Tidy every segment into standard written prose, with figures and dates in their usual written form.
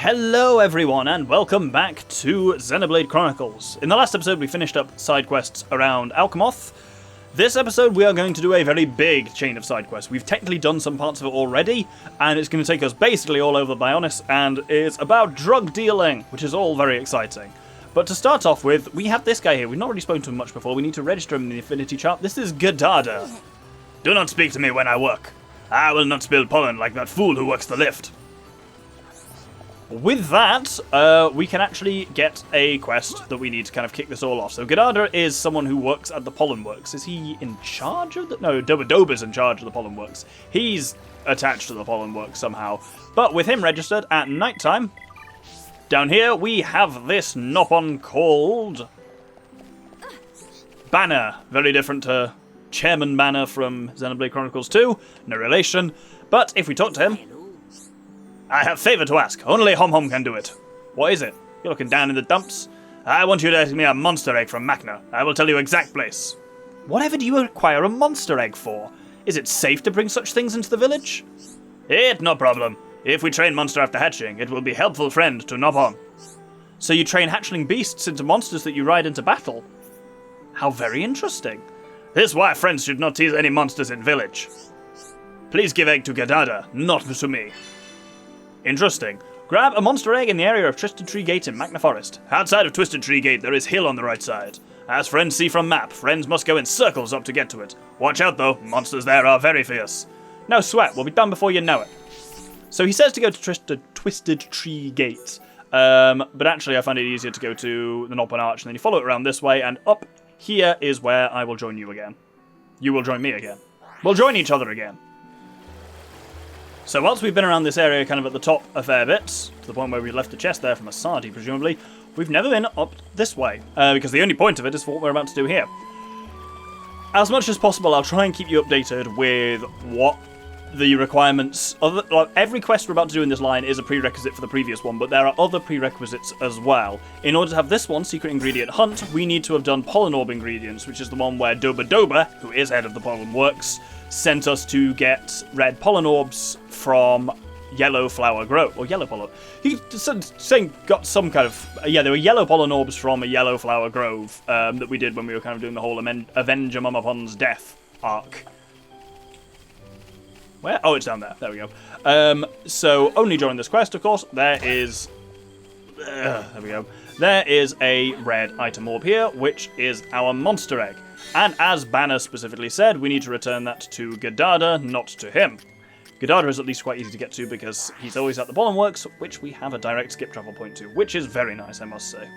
Hello everyone and welcome back to Xenoblade Chronicles. In the last episode we finished up side quests around Alchemoth. This episode we are going to do a very big chain of side quests. We've technically done some parts of it already, and it's going to take us basically all over Bionis, and it's about drug dealing, which is all very exciting. But to start off with, we have this guy here. We've not really spoken to him much before. We need to register him in the affinity chart. This is Gadada. Do not speak to me when I work. I will not spill pollen like that fool who works the lift. With that, we can actually get a quest that we need to kind of kick this all off. So Gadada is someone who works at the Pollen Works. Is he in charge of the... No, Dobadoba's in charge of the Pollen Works. He's attached to the Pollen Works somehow. But with him registered at nighttime, down here we have this Nopon called Banner. Very different to Chairman Banner from Xenoblade Chronicles 2. No relation. But if we talk to him... I have a favour to ask. Only Hom Hom can do it. What is it? You're looking down in the dumps? I want you to ask me a monster egg from Machna. I will tell you exact place. Whatever do you require a monster egg for? Is it safe to bring such things into the village? It no problem. If we train monster after hatching, it will be helpful friend to Nopon. So you train hatchling beasts into monsters that you ride into battle? How very interesting. This is why friends should not tease any monsters in village. Please give egg to Gadada, not to me. Interesting. Grab a monster egg in the area of Twisted Tree Gate in Machna Forest. Outside of Twisted Tree Gate, there is hill on the right side. As friends see from map, friends must go in circles up to get to it. Watch out though, monsters there are very fierce. No sweat, we'll be done before you know it. So he says to go to Twisted Tree Gate, but actually I find it easier to go to the Nopon Arch, and then you follow it around this way, and up here is where I will join you again. You will join me again. We'll join each other again. So whilst we've been around this area kind of at the top a fair bit, to the point where we left the chest there from a Sardi, presumably, we've never been up this way, because the only point of it is for what we're about to do here. As much as possible, I'll try and keep you updated with what the requirements... every quest we're about to do in this line is a prerequisite for the previous one, but there are other prerequisites as well. In order to have this one, Secret Ingredient Hunt, we need to have done Pollen Orb Ingredients, which is the one where Dobadoba, who is head of the Pollen Works, sent us to get Red Pollen Orbs from Yellow Flower Grove, or Yellow Pollen. He got some kind of... yeah, there were Yellow Pollen Orbs from a Yellow Flower Grove that we did when we were kind of doing the whole Avenge Mumapon's Death arc. Where? Oh, it's down there. There we go. So, only during this quest, of course, there is... there we go. There is a red item orb here, which is our monster egg. And as Banner specifically said, we need to return that to Gadada, not to him. Gadada is at least quite easy to get to because he's always at the Pollen Works, which we have a direct skip travel point to, which is very nice, I must say.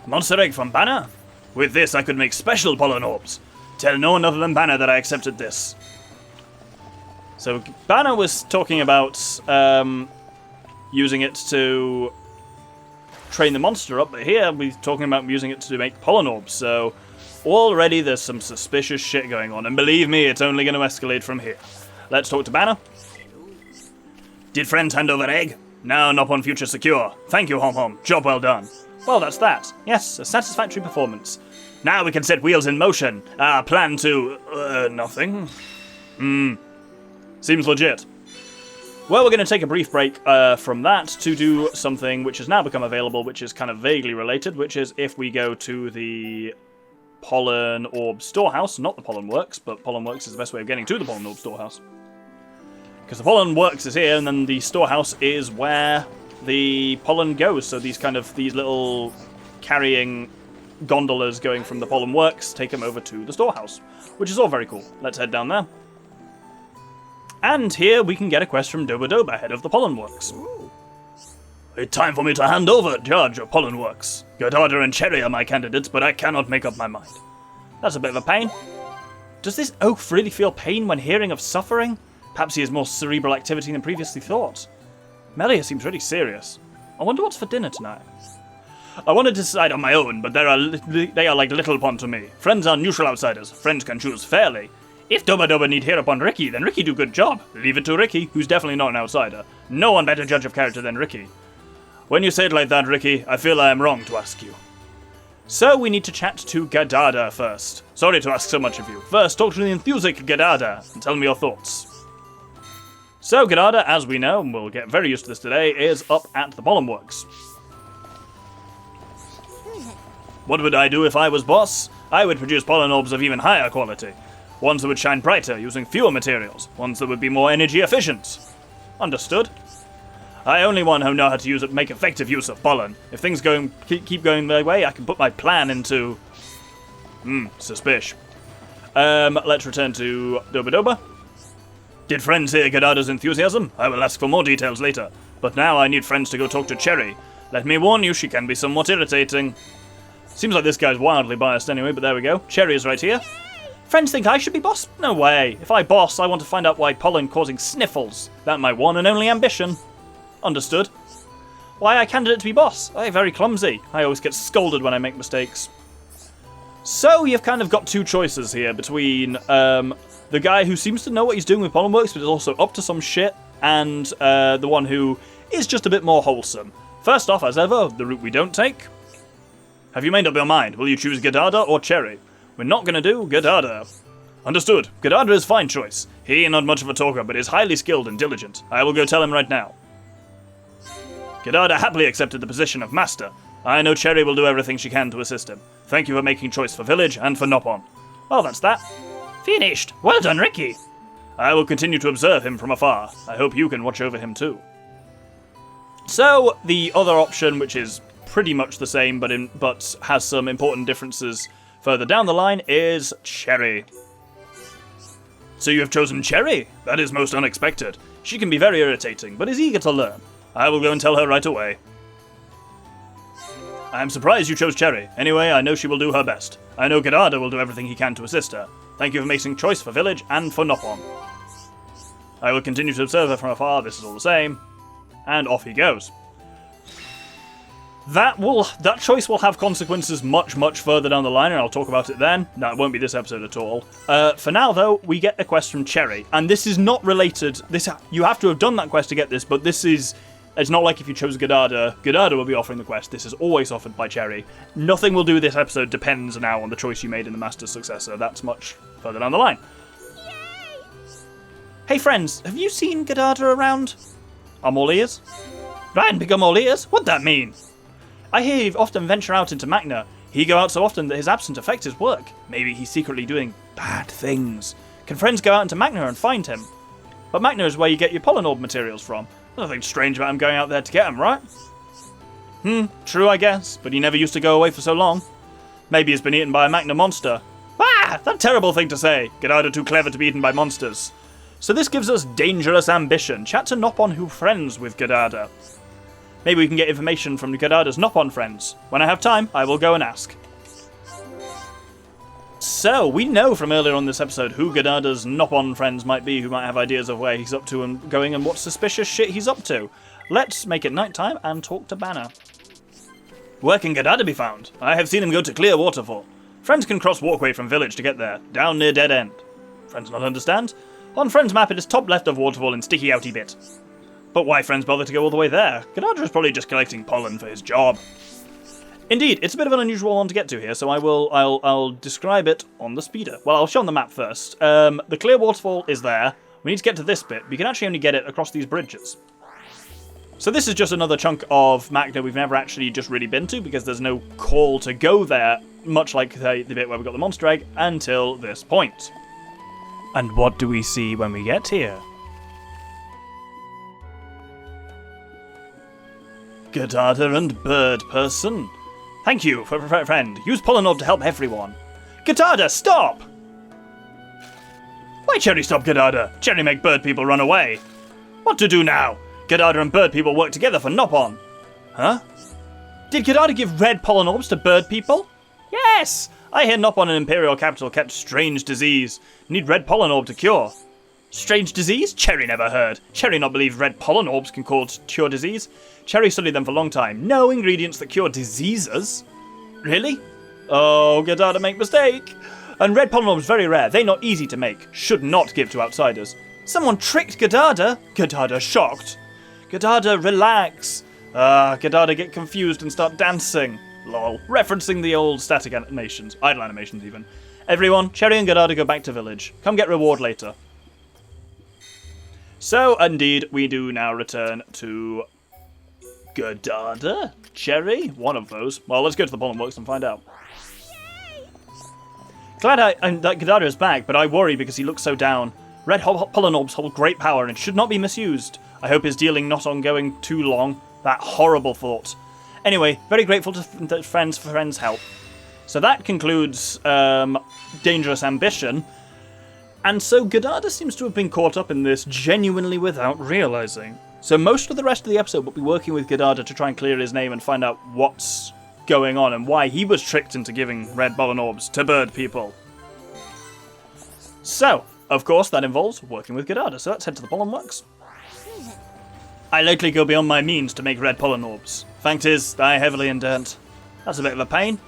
Monster egg from Banner? With this I could make special pollen orbs. Tell no one other than Banner that I accepted this. So Banner was talking about using it to train the monster up, but here we're talking about using it to make pollen orbs, so already there's some suspicious shit going on, and believe me, it's only going to escalate from here. Let's talk to Banner. Did friends hand over egg? Now Nopon future secure. Thank you, Hom Hom. Job well done. Well, that's that. Yes, a satisfactory performance. Now we can set wheels in motion. Our plan to... nothing. Seems legit. Well, we're going to take a brief break from that to do something which has now become available, which is kind of vaguely related, which is if we go to the Pollen Orb Storehouse, not the Pollen Works, but Pollen Works is the best way of getting to the Pollen Orb Storehouse. Because the Pollen Works is here, and then the Storehouse is where the pollen goes. So these little carrying gondolas going from the Pollen Works take them over to the Storehouse, which is all very cool. Let's head down there. And here we can get a quest from Dobadoba, head of the Pollen Works. It's time for me to hand over charge of Pollen Works. Gadada and Cherry are my candidates, but I cannot make up my mind. That's a bit of a pain. Does this oaf really feel pain when hearing of suffering? Perhaps he has more cerebral activity than previously thought. Melia seems really serious. I wonder what's for dinner tonight. I wanted to decide on my own, but they are like little pond to me. Friends are neutral outsiders. Friends can choose fairly. If Dobadoba need hear upon Ricky, then Ricky do good job. Leave it to Ricky, who's definitely not an outsider. No one better judge of character than Ricky. When you say it like that, Ricky, I feel I am wrong to ask you. So we need to chat to Gadada first. Sorry to ask so much of you. First, talk to the enthusiastic Gadada and tell me your thoughts. So, Gadada, as we know, and we'll get very used to this today, is up at the Pollen Works. What would I do if I was boss? I would produce pollen orbs of even higher quality. Ones that would shine brighter, using fewer materials. Ones that would be more energy efficient. Understood. I only one who know how to make effective use of pollen. If things keep going their way, I can put my plan into... suspicious. Let's return to Doba Doba. Did friends hear Gadada's enthusiasm? I will ask for more details later. But now I need friends to go talk to Cherry. Let me warn you, she can be somewhat irritating. Seems like this guy's wildly biased anyway, but there we go. Cherry is right here. Friends think I should be boss? No way. If I boss, I want to find out why pollen causing sniffles. That's my one and only ambition. Understood. Why I candidate to be boss? I'm very clumsy. I always get scolded when I make mistakes. So you've kind of got two choices here between the guy who seems to know what he's doing with pollen works, but is also up to some shit, and the one who is just a bit more wholesome. First off, as ever, the route we don't take. Have you made up your mind? Will you choose Gadada or Cherry? We're not going to do Gadada. Understood. Gadada is fine choice. He not much of a talker, but is highly skilled and diligent. I will go tell him right now. Gadada happily accepted the position of master. I know Cherry will do everything she can to assist him. Thank you for making choice for Village and for Nopon. Well, that's that. Finished. Well done, Ricky. I will continue to observe him from afar. I hope you can watch over him too. So, the other option, which is pretty much the same, but has some important differences further down the line, is Cherry. So you have chosen Cherry? That is most unexpected. She can be very irritating, but is eager to learn. I will go and tell her right away. I am surprised you chose Cherry. Anyway, I know she will do her best. I know Gadada will do everything he can to assist her. Thank you for making choice for Village and for Nopon. I will continue to observe her from afar, this is all the same. And off he goes. That choice will have consequences much, much further down the line, and I'll talk about it then. No, it won't be this episode at all. For now, though, we get a quest from Cherry, and this is not related. You have to have done that quest to get this, but it's not like if you chose Gadada, Gadada will be offering the quest. This is always offered by Cherry. Nothing we'll do this episode depends now on the choice you made in the Master's Successor. That's much further down the line. Yay! Hey friends, have you seen Gadada around? I'm all ears. Ryan, become all ears? What'd that mean? I hear you often venture out into Magna. He go out so often that his absence affects his work. Maybe he's secretly doing bad things. Can friends go out into Magna and find him? But Magna is where you get your pollen orb materials from. Nothing strange about him going out there to get them, right? True I guess, but he never used to go away for so long. Maybe he's been eaten by a Magna monster. Ah, that terrible thing to say. Gadada too clever to be eaten by monsters. So this gives us dangerous ambition. Chat to Nopon who friends with Gadada. Maybe we can get information from Gadada's Nopon friends. When I have time, I will go and ask. So, we know from earlier on this episode who Gadada's Nopon friends might be, who might have ideas of where he's up to and going and what suspicious shit he's up to. Let's make it nighttime and talk to Banner. Where can Gadada be found? I have seen him go to Clear Waterfall. Friends can cross walkway from village to get there, down near Dead End. Friends not understand? On Friends map it is top left of Waterfall in sticky outy bit. But why friends bother to go all the way there? Gadada is probably just collecting pollen for his job. Indeed, it's a bit of an unusual one to get to here, so I'll describe it on the speeder. Well, I'll show on the map first. The Clear Waterfall is there. We need to get to this bit. We can actually only get it across these bridges. So this is just another chunk of Magna we've never actually just really been to, because there's no call to go there, much like the bit where we got the monster egg, until this point. And what do we see when we get here? Gadada and Bird Person. Thank you, friend. Use Pollen Orb to help everyone. Gadada, stop! Why Cherry stop Gadada? Cherry make bird people run away. What to do now? Gadada and bird people work together for Nopon. Huh? Did Gadada give red pollen orbs to bird people? Yes! I hear Nopon and Imperial Capital catch strange disease. Need red pollen orb to cure. Strange disease? Cherry never heard. Cherry not believe red pollen orbs can cure disease. Cherry studied them for a long time. No ingredients that cure diseases. Really? Oh, Gadada make mistake. And red pollen orbs very rare. They not easy to make. Should not give to outsiders. Someone tricked Gadada. Gadada shocked. Gadada relax. Gadada get confused and start dancing. Lol. Referencing the old static animations. Idle animations even. Everyone, Cherry and Gadada go back to village. Come get reward later. So, indeed, we do now return to Godada? Cherry? One of those. Well, let's go to the Pollen Works and find out. Glad that Godada is back, but I worry because he looks so down. Red Pollen Orbs hold great power and should not be misused. I hope his dealing not on going too long. That horrible thought. Anyway, very grateful to friends for friends' help. So that concludes Dangerous Ambition. And so Godada seems to have been caught up in this genuinely without realizing. So most of the rest of the episode will be working with Godada to try and clear his name and find out what's going on and why he was tricked into giving Red Pollen Orbs to bird people. So, of course, that involves working with Godada. So let's head to the Pollen Works. I lately go beyond my means to make Red Pollen Orbs. Fact is, I heavily in debt. That's a bit of a pain.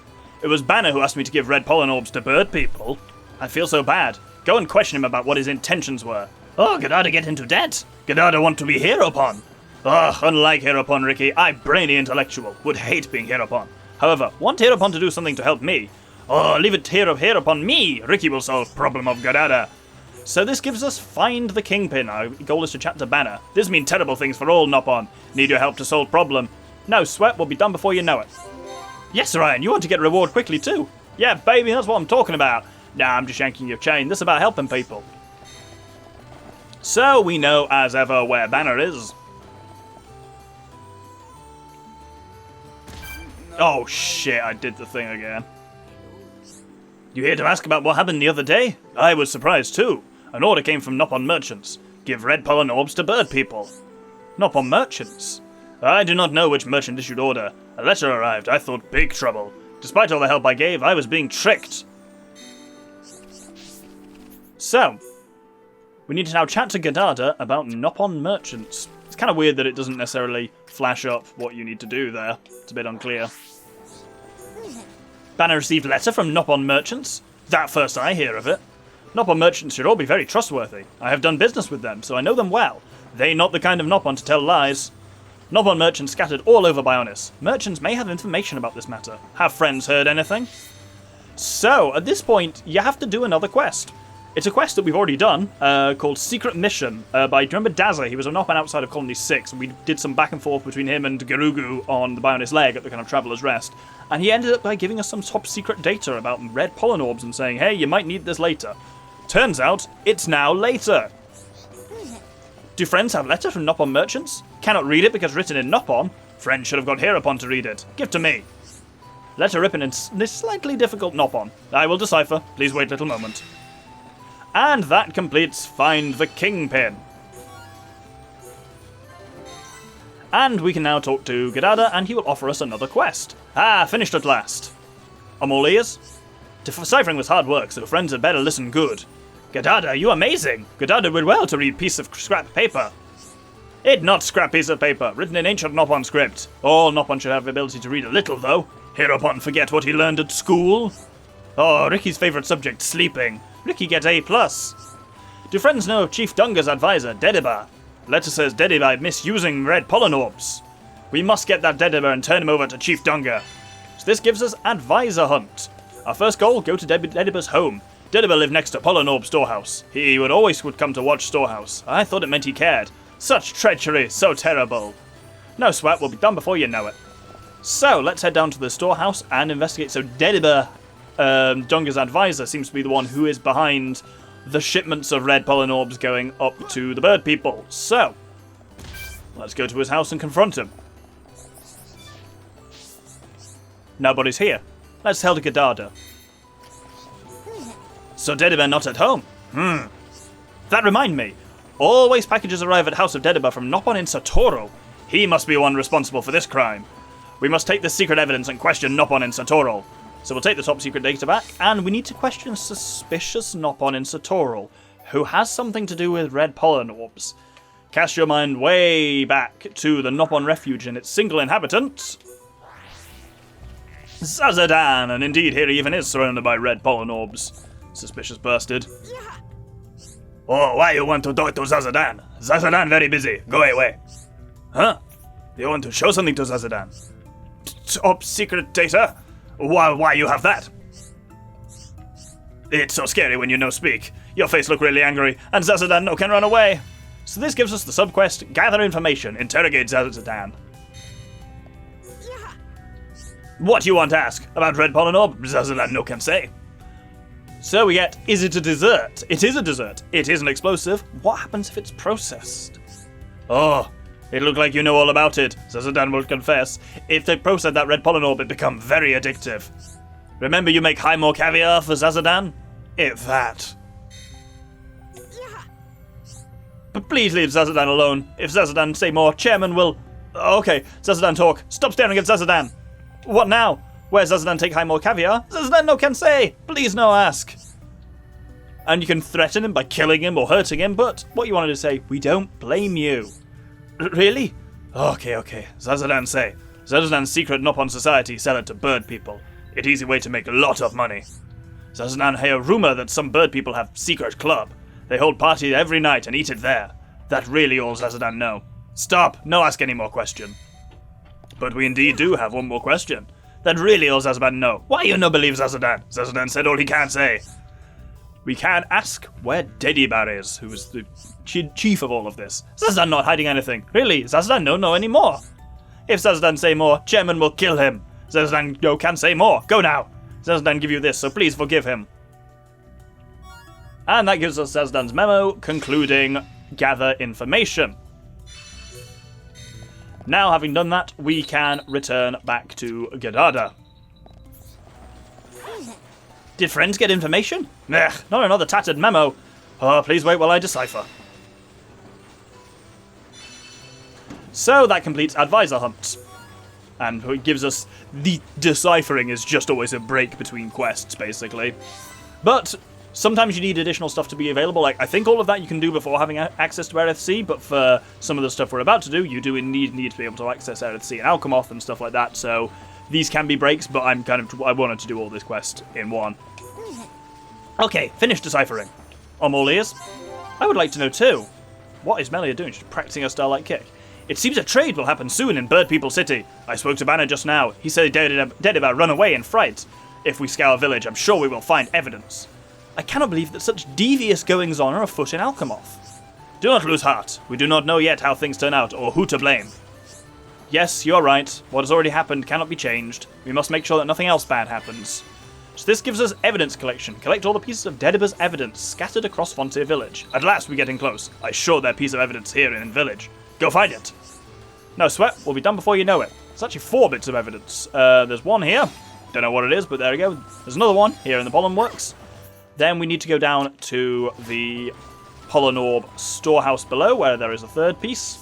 It was Banner who asked me to give Red Pollen Orbs to bird people. I feel so bad. Go and question him about what his intentions were. Oh, Godada get into debt? Godada want to be Heropon? Ugh, unlike Heropon, Ricky, I brainy intellectual, would hate being Heropon. However, want Heropon to do something to help me. Oh, leave it Heropon me, Ricky will solve problem of Godada. So this gives us Find the Kingpin. Our goal is to chat to Banner. This means terrible things for all Nopon. Need your help to solve problem. No sweat, will be done before you know it. Yes, Ryan, you want to get reward quickly too. Yeah, baby, that's what I'm talking about. Nah, I'm just yanking your chain. This is about helping people. So we know as ever where Banner is. Oh shit, I did the thing again. You here to ask about what happened the other day? I was surprised too. An order came from Nopon merchants. Give Red Pollen Orbs to bird people. Nopon merchants? I do not know which merchant issued order. A letter arrived. I thought big trouble. Despite all the help I gave, I was being tricked. So, we need to now chat to Godada about Nopon merchants. It's kind of weird that it doesn't necessarily flash up what you need to do there. It's a bit unclear. Banner received letter from Nopon merchants? That first I hear of it. Nopon merchants should all be very trustworthy. I have done business with them, so I know them well. They not the kind of Nopon to tell lies. Nopon merchants scattered all over Bionis. Merchants may have information about this matter. Have friends heard anything? So, at this point, you have to do another quest. It's a quest that we've already done, called Secret Mission, by, do you remember Dazza? He was a Nopon outside of Colony 6, and we did some back and forth between him and Gerugu on the Bionis leg at the kind of Traveller's Rest. And he ended up by giving us some top secret data about Red Pollen Orbs and saying, hey, you might need this later. Turns out, it's now later. Do friends have letter from Nopon merchants? Cannot read it because written in Nopon. Friends should have got Heropon to read it. Give to me. Letter written in this slightly difficult Nopon. I will decipher. Please wait a little moment. And that completes Find the Kingpin. And we can now talk to Godada, and he will offer us another quest. Ah, finished at last. I'm all ears. Deciphering was hard work, so friends had better listen good. Godada, you amazing! Godada would well to read piece of scrap paper. It not scrap piece of paper, written in ancient Nopon script. All Nopon should have the ability to read a little, though. Heropon forget what he learned at school. Oh, Ricky's favourite subject, sleeping. Ricky get A+. Do friends know of Chief Dunga's advisor, Dediba? Letter says Dediba misusing Red Pollen Orbs. We must get that Dediba and turn him over to Chief Dunga. So this gives us Advisor Hunt. Our first goal, go to Dediba's home. Dediba lived next to Pollen Orb Storehouse. He would always come to watch Storehouse. I thought it meant he cared. Such treachery, so terrible. No sweat, will be done before you know it. So, let's head down to the storehouse and investigate. So Dediba, Dunga's advisor, seems to be the one who is behind the shipments of Red Pollen Orbs going up to the bird people. So, let's go to his house and confront him. Nobody's here. Let's tell to Godada. So Dediba not at home? That remind me. Always packages arrive at House of Dediba from Nopon in Satoru. He must be one responsible for this crime. We must take this secret evidence and question Nopon in Satoru. So we'll take the top secret data back, and we need to question suspicious Nopon in Satoru, who has something to do with Red Pollen Orbs. Cast your mind way back to the Nopon refuge and its single inhabitant, Zazadan, and indeed here he even is surrounded by Red Pollen Orbs. Suspicious bastard. Oh, why you want to talk to Zazadan? Zazadan very busy. Go away. Huh? You want to show something to Zazadan? Top secret data? Why you have that? It's so scary when you no speak. Your face look really angry, and Zazadan no can run away. So this gives us the subquest, Gather Information, Interrogate Zazadan. What do you want to ask? About Red Pollen Orb? Zazadan no can say. So we get, is it a dessert? It is a dessert. It is an explosive. What happens if it's processed? Oh, it looked like you know all about it, Zazadan will confess. If they process that Red Pollen Orb, it becomes very addictive. Remember you make more caviar for Zazadan? If that. But please leave Zazadan alone. If Zazadan say more, Chairman will... Okay, Zazadan talk. Stop staring at Zazadan. What now? Where Zazadan take more caviar? Zazadan no can say. Please no ask. And you can threaten him by killing him or hurting him, but what you wanted to say, we don't blame you. Really? Okay. Zazadan say. Zazadan's secret Nopon society sell it to bird people. It easy way to make a lot of money. Zazadan hear rumor that some bird people have secret club. They hold party every night and eat it there. That really all Zazadan know. Stop, no ask any more question. But we indeed do have one more question. That really all Zazadan know. Why you no believe Zazadan? Zazadan said all he can say. We can ask where Dedibar is, who is the chief of all of this. Zazadan not hiding anything. Really, Zazadan no know any more. If Zazadan say more, Chairman will kill him. Zazadan no can say more. Go now. Zazadan give you this, so please forgive him. And that gives us Zazadan's memo, concluding gather information. Now, having done that, we can return back to Gadada. Did friends get information? Ugh, not another tattered memo. Oh, please wait while I decipher. So that completes Advisor Hunt. And it gives us the deciphering is just always a break between quests, basically. But sometimes you need additional stuff to be available. Like, I think all of that you can do before having access to RFC, but for some of the stuff we're about to do, you do indeed need to be able to access RFC and Alchemoth and stuff like that. So these can be breaks, but I wanted to do all this quest in one. Okay, finished deciphering. I'm all ears. I would like to know too. What is Melia doing? She's practicing her Starlight Kick. It seems a trade will happen soon in Bird People City. I spoke to Banner just now. He said Dedibar run away in fright. If we scour village, I'm sure we will find evidence. I cannot believe that such devious goings-on are afoot in Alchemoth. Do not lose heart. We do not know yet how things turn out, or who to blame. Yes, you are right. What has already happened cannot be changed. We must make sure that nothing else bad happens. So this gives us evidence collection. Collect all the pieces of Dedibar's evidence scattered across Frontier Village. At last we're getting close. I sure there piece of evidence here in village. Go find it. No sweat. We'll be done before you know it. It's actually 4 bits of evidence. There's one here. Don't know what it is, but there we go. There's another one here in the Pollen Works. Then we need to go down to the Pollen Orb storehouse below, where there is a 3rd piece.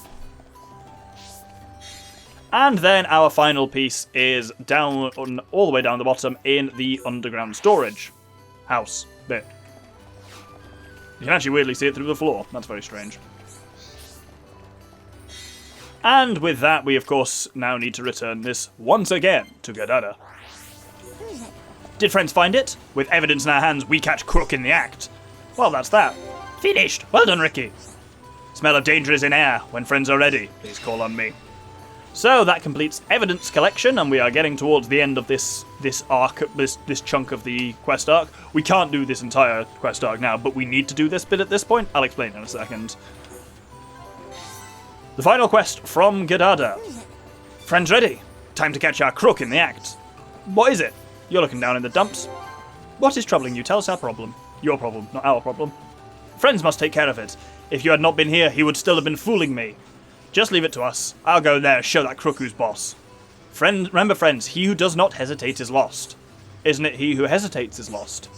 And then our final piece is down all the way down the bottom in the underground storage house bit. You can actually weirdly see it through the floor. That's very strange. And with that, we of course now need to return this once again to Gadada. Did friends find it? With evidence in our hands, we catch Crook in the act. Well, that's that. Finished. Well done, Ricky. Smell of danger is in air. When friends are ready, please call on me. So that completes evidence collection, and we are getting towards the end of this arc, this chunk of the quest arc. We can't do this entire quest arc now, but we need to do this bit at this point. I'll explain in a second. The final quest from Gadada. Friends ready? Time to catch our Crook in the act. What is it? You're looking down in the dumps. What is troubling you? Tell us our problem. Your problem, not our problem. Friends must take care of it. If you had not been here, he would still have been fooling me. Just leave it to us. I'll go there and show that Crook who's boss. Remember, friends, he who does not hesitate is lost. Isn't it he who hesitates is lost?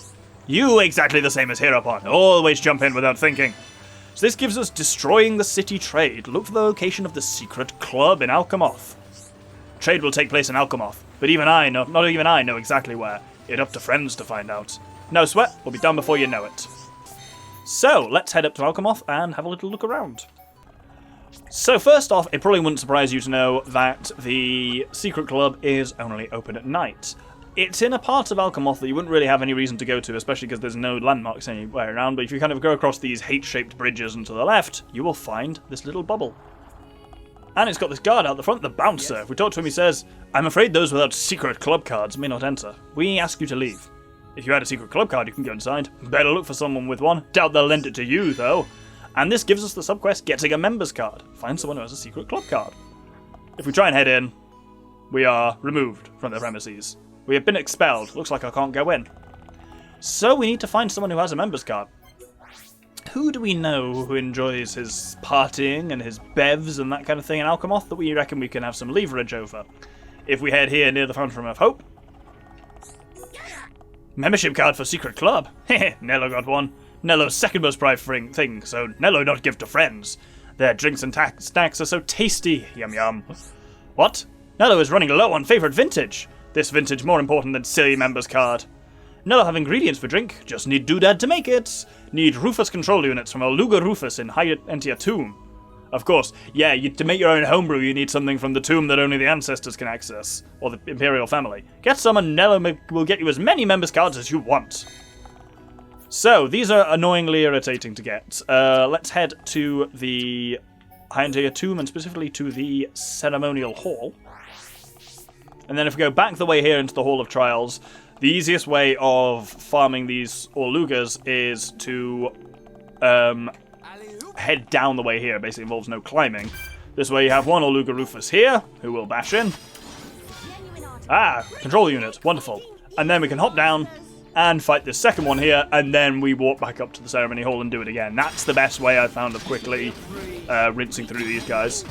You exactly the same as Hereupon. Always jump in without thinking. So this gives us destroying the city trade. Look for the location of the secret club in Alchemoth. Trade will take place in Alchemoth, but not even I know exactly where. It's up to friends to find out. No sweat, we'll be done before you know it. So, let's head up to Alchemoth and have a little look around. So first off, it probably wouldn't surprise you to know that the secret club is only open at night. It's in a part of Alchemoth that you wouldn't really have any reason to go to, especially because there's no landmarks anywhere around, but if you kind of go across these H-shaped bridges and to the left, you will find this little bubble. And it's got this guard out the front, the bouncer. If we talk to him, he says, I'm afraid those without secret club cards may not enter. We ask you to leave. If you had a secret club card, you can go inside. Better look for someone with one. Doubt they'll lend it to you, though. And this gives us the subquest Getting a Members Card. Find someone who has a secret club card. If we try and head in, we are removed from the premises. We have been expelled. Looks like I can't go in. So we need to find someone who has a members card. Who do we know who enjoys his partying and his bevs and that kind of thing in Alchemoth that we reckon we can have some leverage over? If we head here near the Fountain of Hope. Membership card for Secret Club. Heh, Nello got one. Nello's second most prized thing, so Nello not give to friends. Their drinks and snacks are so tasty. Yum yum. What? Nello is running low on favourite vintage. This vintage more important than silly members card. Nello have ingredients for drink, just need doodad to make it. Need Rufus control units from Oluga Rufus in Hyentia Tomb. Of course, yeah, to make your own homebrew you need something from the tomb that only the ancestors can access, or the Imperial family. Get some and Nello will get you as many members cards as you want. So, these are annoyingly irritating to get. Let's head to the Hyentia Tomb, and specifically to the Ceremonial Hall. And then if we go back the way here into the Hall of Trials, the easiest way of farming these Olugas is to head down the way here. Basically involves no climbing. This way you have one Oluga Rufus here, who will bash in. Ah, control unit. Wonderful. And then we can hop down and fight this second one here, and then we walk back up to the ceremony hall and do it again. That's the best way I've found of quickly rinsing through these guys.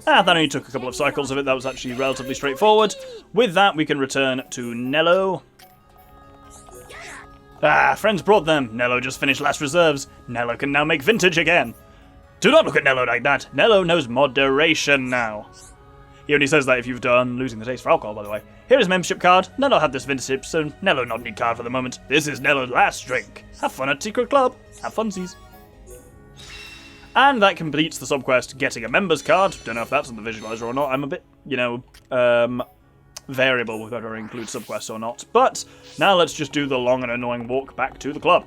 That only took a couple of cycles of it. That was actually relatively straightforward. With that, we can return to Nello. Ah, friends brought them. Nello just finished last reserves. Nello can now make vintage again. Do not look at Nello like that. Nello knows moderation now. He only says that if you've done losing the taste for alcohol, by the way. Here is membership card. Nello had this vintage, so Nello not need card for the moment. This is Nello's last drink. Have fun at Secret Club. Have funsies. And that completes the subquest Getting a Members Card. Don't know if that's in the visualizer or not. I'm a bit, variable with whether I include subquests or not. But now let's just do the long and annoying walk back to the club.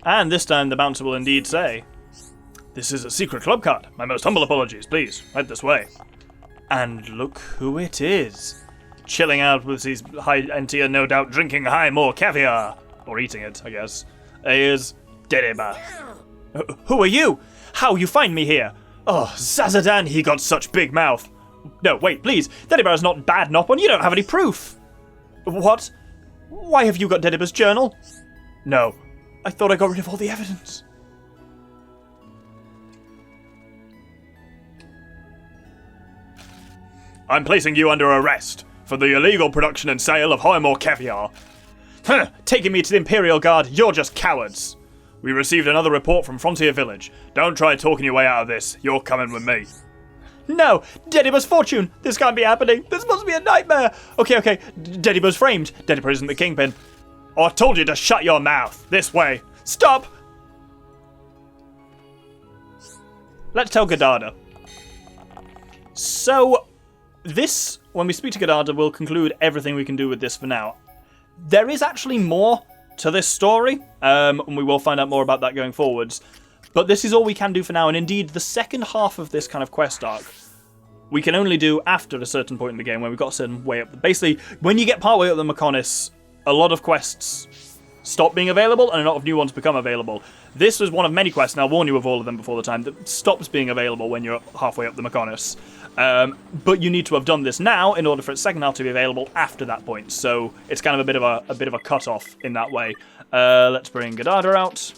And this time the bouncer will indeed say, "This is a secret club card. My most humble apologies. Please, right this way." And look who it is. Chilling out with his Hyentia, no doubt drinking more caviar. Or eating it, I guess. Is Dereba. Who are you? How you find me here? Oh, Zazadan, he got such big mouth. No, wait, please. Dereba is not bad, Nopon. You don't have any proof. What? Why have you got Dedeba's journal? No. I thought I got rid of all the evidence. I'm placing you under arrest for the illegal production and sale of Hoymore caviar. Huh, taking me to the Imperial Guard, you're just cowards. We received another report from Frontier Village. Don't try talking your way out of this. You're coming with me. No! Dedeba's fortune! This can't be happening! This must be a nightmare! Okay. Dedeba's framed. Dedeba isn't the kingpin. Oh, I told you to shut your mouth. This way. Stop! Let's tell Godada. So, this, when we speak to Godada, we'll conclude everything we can do with this for now. There is actually more to this story, and we will find out more about that going forwards. But this is all we can do for now, and indeed, the second half of this kind of quest arc, we can only do after a certain point in the game, when we've got a certain way up. Basically, when you get partway up the Mechonis, a lot of quests stop being available, and a lot of new ones become available. This was one of many quests, and I'll warn you of all of them before the time, that stops being available when you're halfway up the Mechonis. But you need to have done this now in order for its second half to be available after that point. So it's kind of a bit of a cut-off in that way. Let's bring Godada out.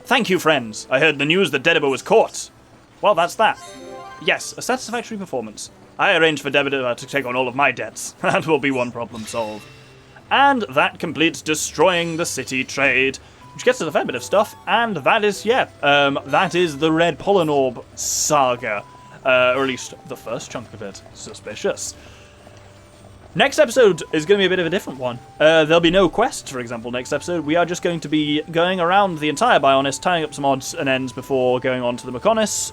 Thank you, friends. I heard the news that Dedeba was caught. Well, that's that. Yes, a satisfactory performance. I arranged for Dedeba to take on all of my debts. That will be one problem solved. And that completes destroying the city trade, which gets us a fair bit of stuff. And that is, that is the Red Pollen Orb saga. Or at least the first chunk of it. Suspicious. Next episode is going to be a bit of a different one. There'll be no quests, for example, next episode. We are just going to be going around the entire Bionis, tying up some odds and ends before going on to the Mechonis,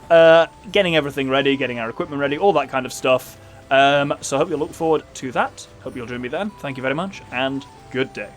getting everything ready, getting our equipment ready, all that kind of stuff. So I hope you'll look forward to that. Hope you'll join me then. Thank you very much, and good day.